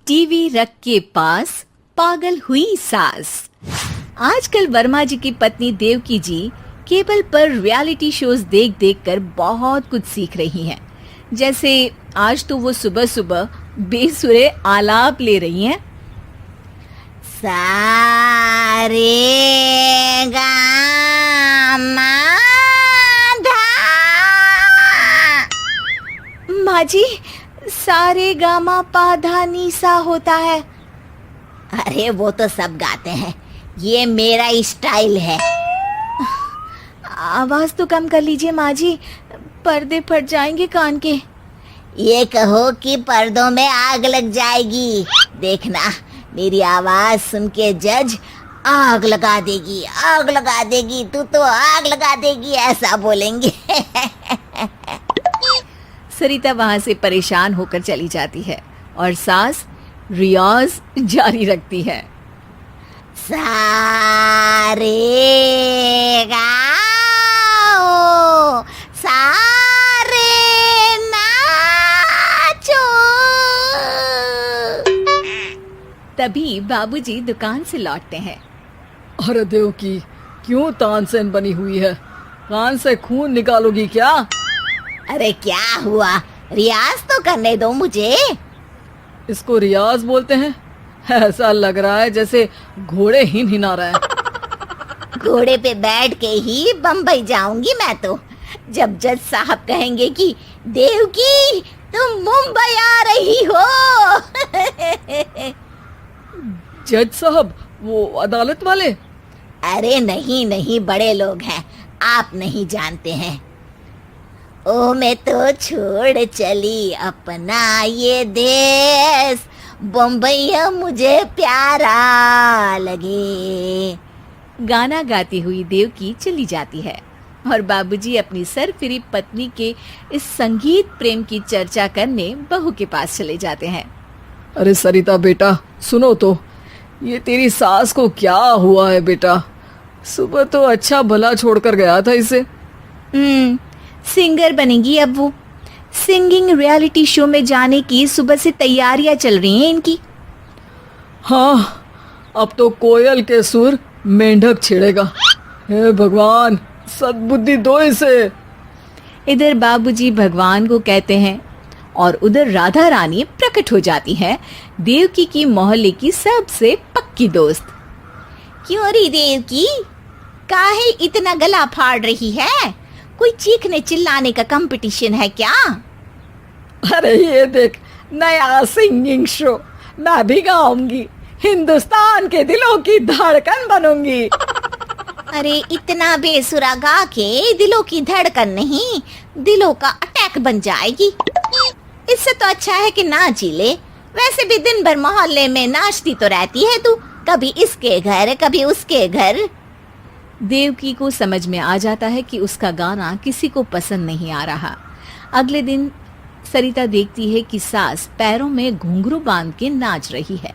TV रख के पास पागल हुई सास। आजकल वर्मा जी की पत्नी देवकी जी केबल पर रियलिटी शोज देख देख कर बहुत कुछ सीख रही हैं। जैसे आज तो वो सुबह सुबह बेसुरे आलाप ले रही हैं। सारे गामा माँ जी, सारे गामा पाधा नीसा होता है। अरे वो तो सब गाते हैं, ये मेरा स्टाइल है। आवाज तो कम कर लीजिए माँ जी, पर्दे फट जाएंगे कान के। ये कहो कि पर्दों में आग लग जाएगी। देखना, मेरी आवाज सुन के जज आग लगा देगी, आग लगा देगी, तू तो आग लगा देगी, ऐसा बोलेंगे। सरिता वहां से परेशान होकर चली जाती है और सास रियाज जारी रखती है। सारे गाओ, सारे नाचो। तभी बाबूजी दुकान से लौटते हैं। अरे देवकी, क्यों तानसेन बनी हुई है? कान से खून निकालोगी क्या? अरे क्या हुआ, रियाज तो करने दो मुझे। इसको रियाज बोलते हैं? ऐसा लग रहा है जैसे घोड़े हिना रहा है। घोड़े पे बैठ के ही बम्बई जाऊंगी मैं तो, जब जज साहब कहेंगे कि देवकी तुम मुंबई आ रही हो। जज साहब, वो अदालत वाले? अरे नहीं नहीं, बड़े लोग हैं, आप नहीं जानते हैं। ओ मैं तो छोड़ चली अपना ये देश, बम्बई मुझे प्यारा लगे। गाना गाती हुई देवकी चली जाती है और बाबूजी अपनी सरफिरी पत्नी के इस संगीत प्रेम की चर्चा करने बहू के पास चले जाते हैं। अरे सरिता बेटा, सुनो तो, ये तेरी सास को क्या हुआ है बेटा? सुबह तो अच्छा भला छोड़कर गया था इसे। सिंगर बनेगी अब वो। सिंगिंग रियलिटी शो में जाने की सुबह से तैयारियां चल रही हैं इनकी। हाँ, अब तो कोयल के सुर मेंढक छेड़ेगा। हे भगवान, सद्बुद्धि दो इसे। इधर बाबूजी भगवान को कहते हैं और उधर राधा रानी प्रकट हो जाती है, देवकी की मोहल्ले की सबसे पक्की दोस्त। क्यों री देवकी, काहे इतना गला फाड़ रही है? कोई चीखने चिल्लाने का कंपटीशन है क्या? अरे ये देख, नया सिंगिंग शो, मैं भी गाऊंगी, हिंदुस्तान के दिलों की धड़कन बनूंगी। अरे इतना बेसुरा गा के दिलों की धड़कन नहीं, दिलों का अटैक बन जाएगी। इससे तो अच्छा है कि नाच ही ले। वैसे भी दिन भर मोहल्ले में नाचती तो रहती है तू, कभी इसके घर कभी उसके घर। देवकी को समझ में आ जाता है कि उसका गाना किसी को पसंद नहीं आ रहा। अगले दिन सरिता देखती है कि सास पैरों में घुंघरू बांध के नाच रही है।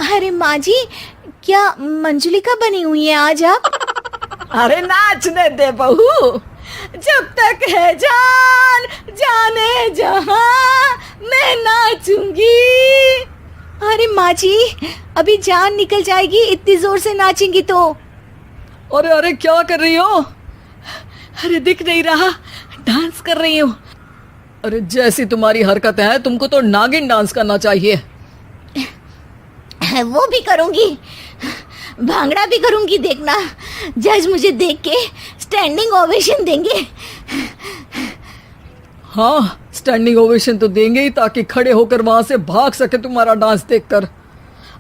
अरे माँ जी, क्या मंजुलिका बनी हुई है आज आप? अरे नाचने दे बहू, जब तक है जान जाने जहां मैं नाचूंगी। अरे माँ जी, अभी जान निकल जाएगी इतनी जोर से नाचेंगी तो। अरे अरे, क्या कर रही हो? अरे दिख नहीं रहा, डांस कर रही हूँ। अरे जैसी तुम्हारी हरकतें हैं, तुमको तो नागिन डांस करना चाहिए। वो भी करूंगी, भांगड़ा भी करूंगी। देखना, जज मुझे देख के स्टैंडिंग ओवेशन देंगे। हाँ, स्टैंडिंग ओवेशन तो देंगे ही, ताकि खड़े होकर वहां से भाग सके तुम्हारा डांस देखकर।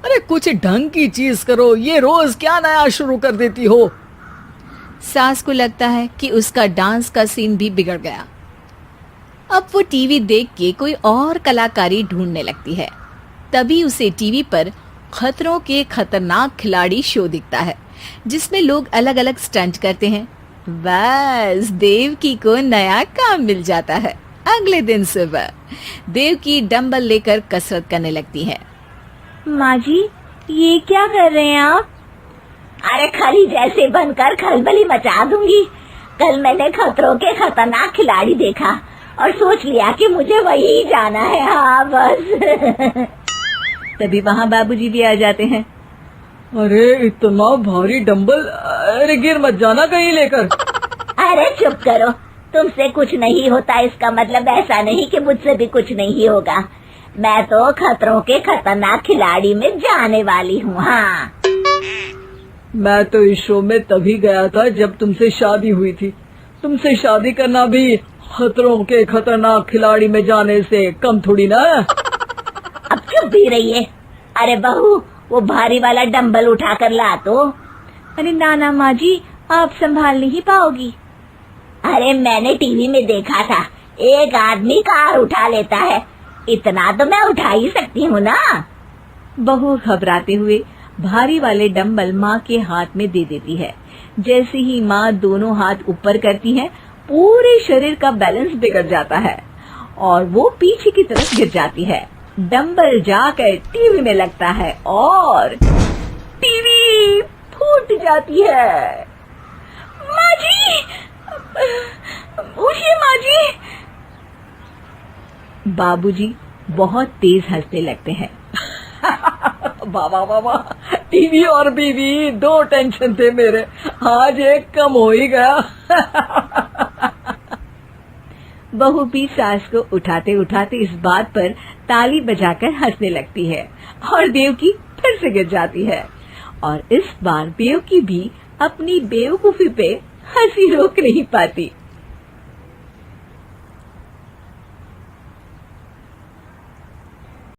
अरे कुछ ढंग की चीज करो, ये रोज क्या नया शुरू कर देती हो? सास को लगता है कि उसका डांस का सीन भी बिगड़ गया। अब वो टीवी देख के कोई और कलाकारी ढूंढने लगती है। तभी उसे टीवी पर खतरों के खतरनाक खिलाड़ी शो दिखता है, जिसमें लोग अलग अलग स्टंट करते हैं। बस देवकी को नया काम मिल जाता है। अगले दिन सुबह देवकी डंबल लेकर कसरत करने लगती है। माँ जी, ये क्या कर रहे हैं आप? अरे खली जैसे बनकर खलबली मचा दूंगी। कल मैंने खतरों के खतरनाक खिलाड़ी देखा और सोच लिया कि मुझे वही जाना है। हाँ बस। तभी वहाँ बाबूजी भी आ जाते हैं। अरे इतना भारी डंबल, अरे गिर मत जाना कहीं लेकर। अरे चुप करो, तुमसे कुछ नहीं होता इसका मतलब ऐसा नहीं कि मुझसे भी कुछ नहीं होगा। मैं तो खतरों के खतरनाक खिलाड़ी में जाने वाली हूँ। हाँ, मैं तो इस शो में तभी गया था जब तुमसे शादी हुई थी। तुमसे शादी करना भी खतरों के खतरनाक खिलाड़ी में जाने से कम थोड़ी ना। अब चुप भी रहिए। अरे बहू, वो भारी वाला डंबल उठा कर ला तो। अरे ना माँ जी, आप संभाल नहीं पाओगी। अरे मैंने टीवी में देखा था, एक आदमी कार उठा लेता है, इतना तो मैं उठा ही सकती हूँ ना। बहू घबराते हुए भारी वाले डंबल माँ के हाथ में दे देती है। जैसे ही माँ दोनों हाथ ऊपर करती है, पूरे शरीर का बैलेंस बिगड़ जाता है और वो पीछे की तरफ गिर जाती है। डंबल जाकर टीवी में लगता है और टीवी फूट जाती है। माँ जी, उठिए माँ जी। बाबूजी बहुत तेज हंसने लगते हैं। बाबा बाबा, टीवी और बीवी दो टेंशन थे मेरे, आज एक कम हो ही गया। बहू भी सास को उठाते उठाते इस बात पर ताली बजाकर हंसने लगती है और देवकी फिर से गिर जाती है। और इस बार देवकी भी अपनी बेवकूफी पे हंसी रोक नहीं पाती।